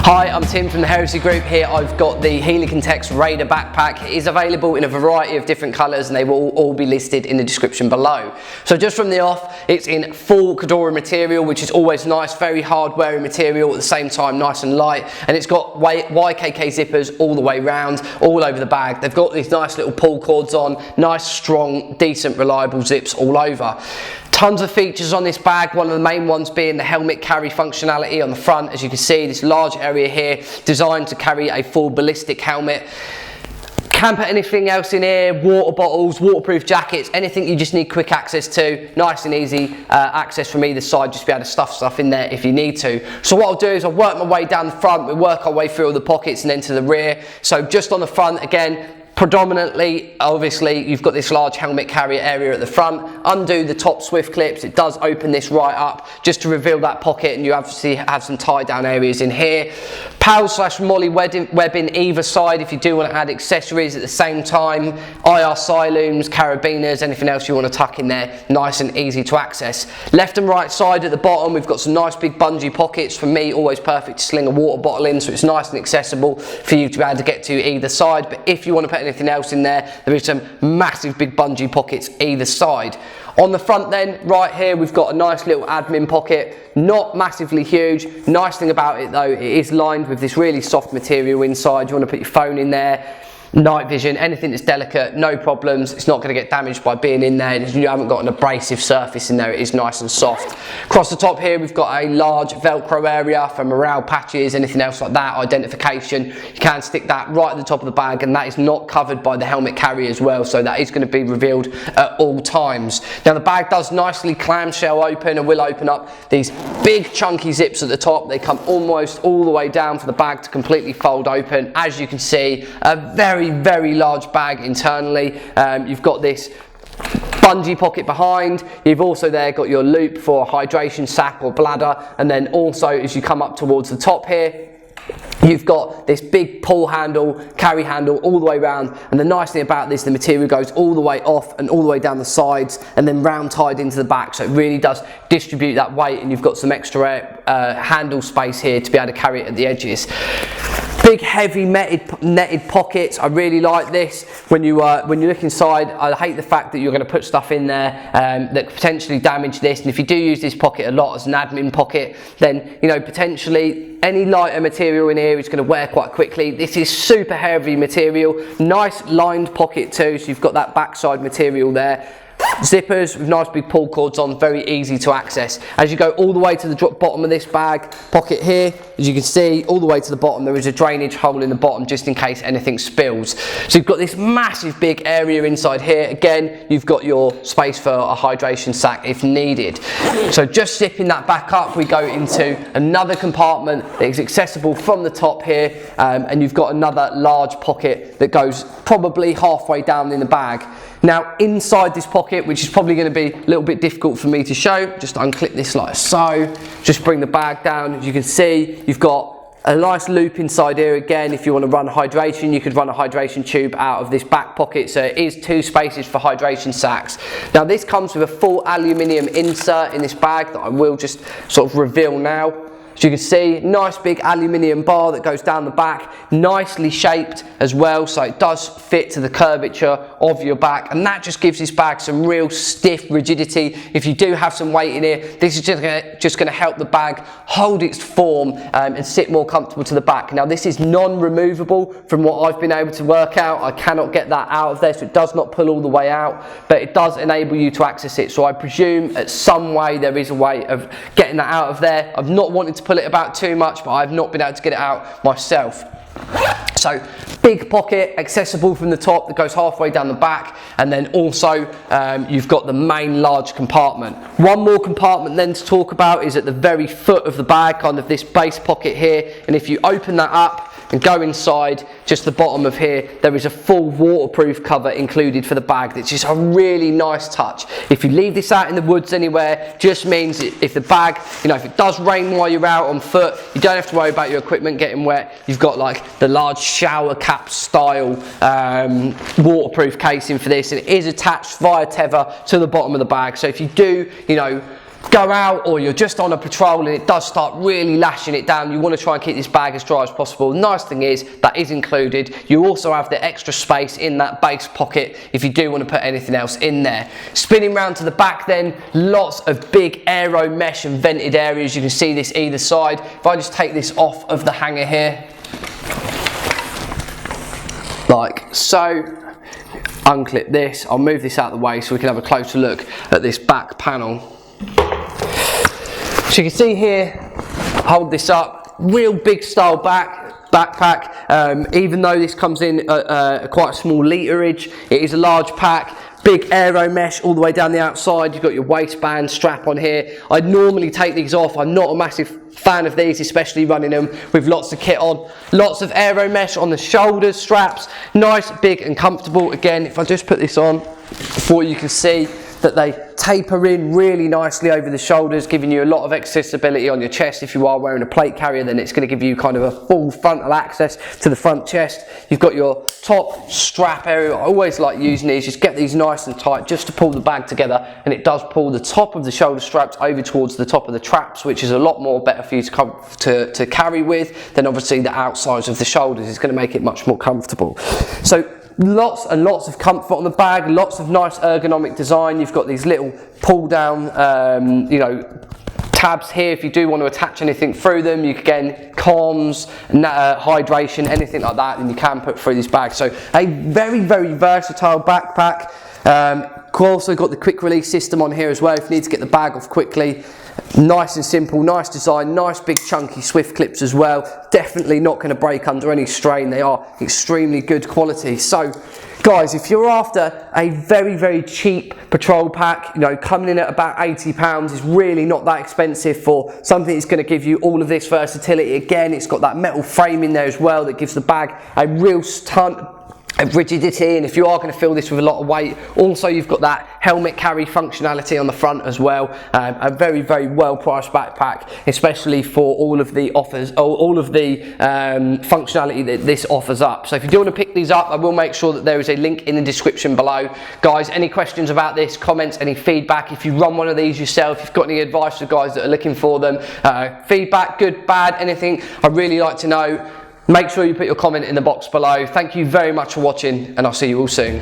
Hi, I'm Tim from the Heresy group. Here I've got the Helikon Raider backpack. It is available in a variety of different colours and they will all be listed in the description below. So just from the off, it's in full Cordura material, which is always nice, very hard wearing material, at the same time nice and light, and it's got YKK zippers all the way round, all over the bag. They've got these nice little pull cords on, nice, strong, decent, reliable zips all over. Tons of features on this bag, one of the main ones being the helmet carry functionality on the front. As you can see, this large area here designed to carry a full ballistic helmet. Can't put anything else in here, water bottles, waterproof jackets, anything you just need quick access to. Nice and easy access from either side, just be able to stuff stuff in there if you need to. So what I'll do is I'll work my way down the front, we'll work our way through all the pockets and then to the rear. So just on the front, again, predominantly, obviously, you've got this large helmet carrier area at the front. Undo the top swift clips, it does open this right up just to reveal that pocket, and you obviously have some tie down areas in here. PAL/MOLLE webbing either side if you do want to add accessories at the same time. IR side-looms, carabiners, anything else you want to tuck in there, nice and easy to access. Left and right side at the bottom, we've got some nice big bungee pockets. For me, always perfect to sling a water bottle in, so it's nice and accessible for you to be able to get to either side. But if you want to put anything else in there, there is some massive big bungee pockets either side. On the front then, right here, we've got a nice little admin pocket, not massively huge. Nice thing about it though, it is lined with this really soft material inside. You want to put your phone in there, night vision, anything that's delicate, no problems. It's not going to get damaged by being in there. You haven't got an abrasive surface in there, it is nice and soft. Across the top here, we've got a large velcro area for morale patches, anything else like that, identification. You can stick that right at the top of the bag, and that is not covered by the helmet carry as well, so that is going to be revealed at all times. Now the bag does nicely clamshell open and will open up these big chunky zips at the top. They come almost all the way down for the bag to completely fold open. As you can see, a very large bag internally. You've got this bungee pocket behind. You've also there got your loop for a hydration sack or bladder, and then also as you come up towards the top here, you've got this big pull handle, carry handle all the way around, and the nice thing about this, the material goes all the way off and all the way down the sides and then round tied into the back, so it really does distribute that weight, and you've got some extra handle space here to be able to carry it at the edges. Big heavy netted pockets. I really like this. When you look inside, I hate the fact that you're going to put stuff in there that could potentially damage this, and if you do use this pocket a lot as an admin pocket, then you know potentially any lighter material in here is going to wear quite quickly. This is super heavy material, nice lined pocket too, so you've got that backside material there. Zippers with nice big pull cords on, very easy to access. As you go all the way to the bottom of this bag pocket here, as you can see, all the way to the bottom, there is a drainage hole in the bottom just in case anything spills. So you've got this massive big area inside here. Again, you've got your space for a hydration sack if needed. So just zipping that back up, we go into another compartment that is accessible from the top here, and you've got another large pocket that goes probably halfway down in the bag. Now inside this pocket, which is probably going to be a little bit difficult for me to show, just unclip this like so, just bring the bag down. As you can see, you've got a nice loop inside here. Again, if you want to run hydration, you could run a hydration tube out of this back pocket, so it is two spaces for hydration sacks. Now this comes with a full aluminium insert in this bag that I will just sort of reveal now. As you can see, nice big aluminium bar that goes down the back, nicely shaped as well, so it does fit to the curvature of your back, and that just gives this bag some real stiff rigidity. If you do have some weight in here, this is just going to help the bag hold its form and sit more comfortable to the back. Now this is non-removable from what I've been able to work out. I cannot get that out of there, so it does not pull all the way out, but it does enable you to access it. So I presume at some way there is a way of getting that out of there. I've not wanted to pull it about too much, but I've not been able to get it out myself. So big pocket, accessible from the top, that goes halfway down the back, and then also you've got the main large compartment. One more compartment then to talk about is at the very foot of the bag, kind of this base pocket here, and if you open that up and go inside, just the bottom of here, there is a full waterproof cover included for the bag. That's just a really nice touch. If you leave this out in the woods anywhere, just means if the bag, you know, if it does rain while you're out on foot, you don't have to worry about your equipment getting wet. You've got like the large shower cap style waterproof casing for this, and it is attached via tether to the bottom of the bag. So if you do, you know, go out or you're just on a patrol and it does start really lashing it down, you want to try and keep this bag as dry as possible. Nice thing is that is included. You also have the extra space in that base pocket if you do want to put anything else in there. Spinning round to the back then, lots of big aero mesh and vented areas. You can see this either side. If I just take this off of the hanger here, like so, unclip this, I'll move this out of the way so we can have a closer look at this back panel. So you can see here, hold this up, real big style backpack. Even though this comes in quite a small literage, it is a large pack. Big aero mesh all the way down the outside. You've got your waistband strap on here. I'd normally take these off. I'm not a massive fan of these, especially running them with lots of kit on. Lots of aero mesh on the shoulders, straps. Nice, big and comfortable. Again, if I just put this on for you can see that they taper in really nicely over the shoulders, giving you a lot of accessibility on your chest. If you are wearing a plate carrier, then it's going to give you kind of a full frontal access to the front chest. You've got your top strap area. I always like using these, just get these nice and tight just to pull the bag together, and it does pull the top of the shoulder straps over towards the top of the traps, which is a lot more better for you to carry with than obviously the outsides of the shoulders. It's going to make it much more comfortable. So lots and lots of comfort on the bag, lots of nice ergonomic design. You've got these little pull down tabs here if you do want to attach anything through them. You can, again, comms, hydration, anything like that, and you can put through this bag. So a very, very versatile backpack. Also got the quick release system on here as well if you need to get the bag off quickly. Nice and simple, nice design, nice big chunky swift clips as well. Definitely not going to break under any strain. They are extremely good quality. So guys, if you're after a very, very cheap patrol pack, you know, coming in at about £80 is really not that expensive for something that's going to give you all of this versatility. Again, it's got that metal frame in there as well that gives the bag a real ton of rigidity, and if you are going to fill this with a lot of weight, also you've got that helmet carry functionality on the front as well. A very, very well priced backpack, especially for all of the offers, all of the functionality that this offers up. So if you do want to pick these up, I will make sure that there is a link in the description below. Guys, any questions about this, comments, any feedback, if you run one of these yourself, if you've got any advice for guys that are looking for them, feedback, good, bad, anything, I'd really like to know. Make sure you put your comment in the box below. Thank you very much for watching, and I'll see you all soon.